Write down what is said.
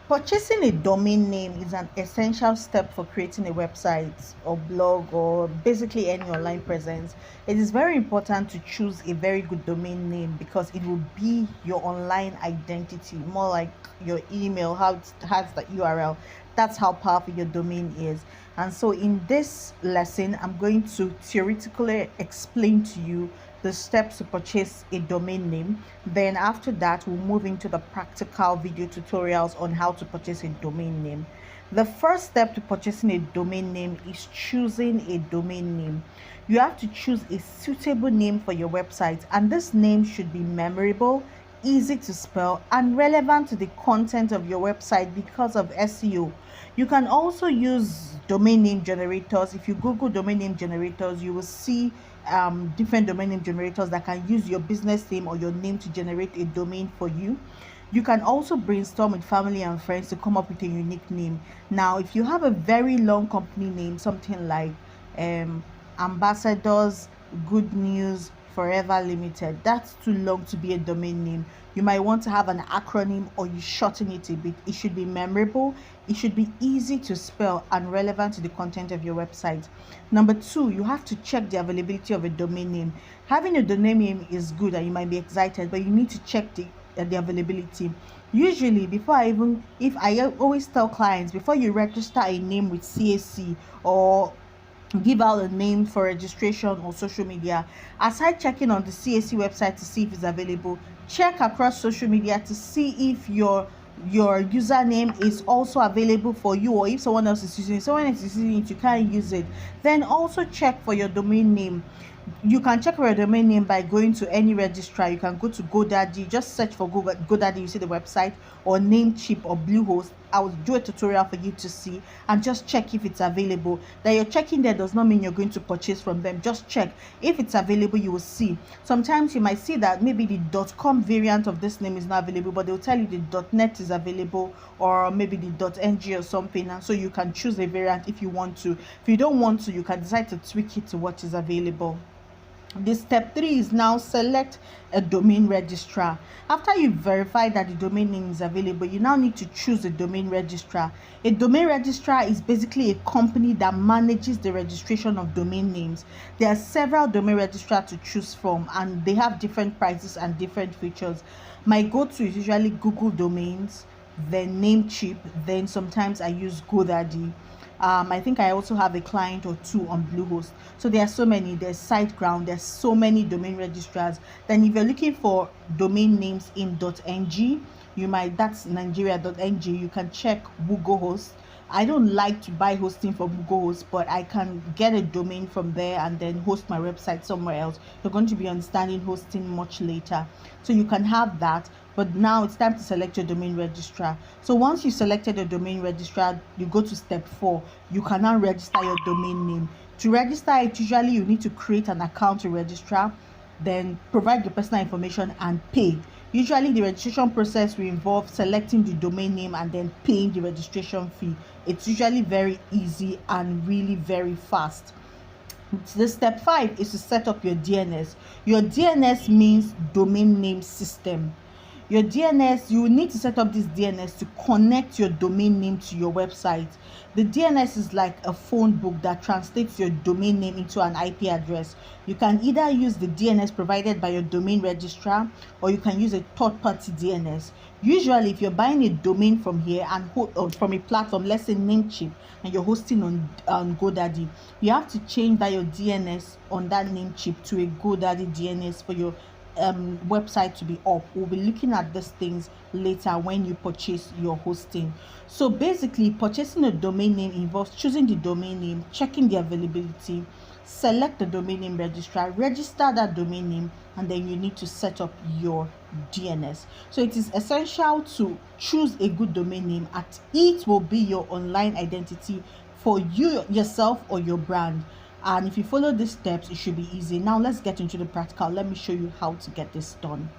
Purchasing a domain name is an essential step for creating a website or blog or basically any online presence. It is very important to choose a very good domain name because it will be your online identity, more like your email, how it has the URL. That's how powerful your domain is. And so, in this lesson, I'm going to theoretically explain to you the steps to purchase a domain name. Then after that, we'll move into the practical video tutorials on how to purchase a domain name. The first step to purchasing a domain name is choosing a domain name. You have to choose a suitable name for your website, and this name should be memorable, easy to spell, and relevant to the content of your website because of SEO. You can also use domain name generators. If you Google domain name generators, you will see different domain name generators that can use your business name or your name to generate a domain for you. You can also brainstorm with family and friends to come up with a unique name. Now, if you have a very long company name, something like um, Ambassadors Good News Forever Limited, that's too long to be a domain name. You might want to have an acronym or you shorten it a bit. It should be memorable, it should be easy to spell, and relevant to the content of your website. Number two, you have to check the availability of a domain name. Having a domain name is good and you might be excited, but you need to check the availability. Usually, if I always tell clients, before you register a name with CAC or give out a name for registration on social media, aside checking on the CAC website to see if it's available, check across social media to see if your username is also available for you, or if someone else is using it, you can't use it. Then also check for your domain name. You can check for your domain name by going to any registrar. You can go to GoDaddy, just search for GoDaddy, you see the website, or Namecheap or Bluehost. I will do a tutorial for you to see and just check if it's available. That you're checking there does not mean you're going to purchase from them. Just check if it's available. You will see. Sometimes you might see that maybe the .com variant of this name is not available, but they'll tell you the .net is available, or maybe the .ng or something, and so you can choose a variant if you want to. If you don't want to, you can decide to tweak it to what is available. This step 3 is now select a domain registrar. After you verify that the domain name is available, you now need to choose a domain registrar. A domain registrar is basically a company that manages the registration of domain names. There are several domain registrars to choose from, and they have different prices and different features. My go-to is usually Google Domains, then Namecheap, then sometimes I use GoDaddy. I think I also have a client or two on Bluehost. So there are so many. There's SiteGround. There's so many domain registrars. Then if you're looking for domain names in .ng, that's Nigeria.ng. You can check Bluehost. I don't like to buy hosting from Bluehost, but I can get a domain from there and then host my website somewhere else. You're going to be understanding hosting much later, so you can have that. But now it's time to select your domain registrar. So once you selected your domain registrar, you go to step 4. You can now register your domain name. To register it, usually you need to create an account to registrar, then provide your personal information and pay. Usually the registration process will involve selecting the domain name and then paying the registration fee. It's usually very easy and really very fast. The step 5 is to set up your DNS. Your DNS means domain name system. Your DNS, you will need to set up this DNS to connect your domain name to your website. The DNS is like a phone book that translates your domain name into an IP address. You can either use the DNS provided by your domain registrar, or you can use a third-party DNS. Usually, if you're buying a domain from here and from a platform, let's say Namecheap, and you're hosting on GoDaddy, you have to change that your DNS on that Namecheap to a GoDaddy DNS for your website to be up. We'll be looking at these things later when you purchase your hosting. So basically, purchasing a domain name involves choosing the domain name, checking the availability, select the domain name registrar, register that domain name, and then you need to set up your DNS. So it is essential to choose a good domain name, as it will be your online identity for you yourself or your brand. And if you follow these steps, it should be easy. Now let's get into the practical. Let me show you how to get this done.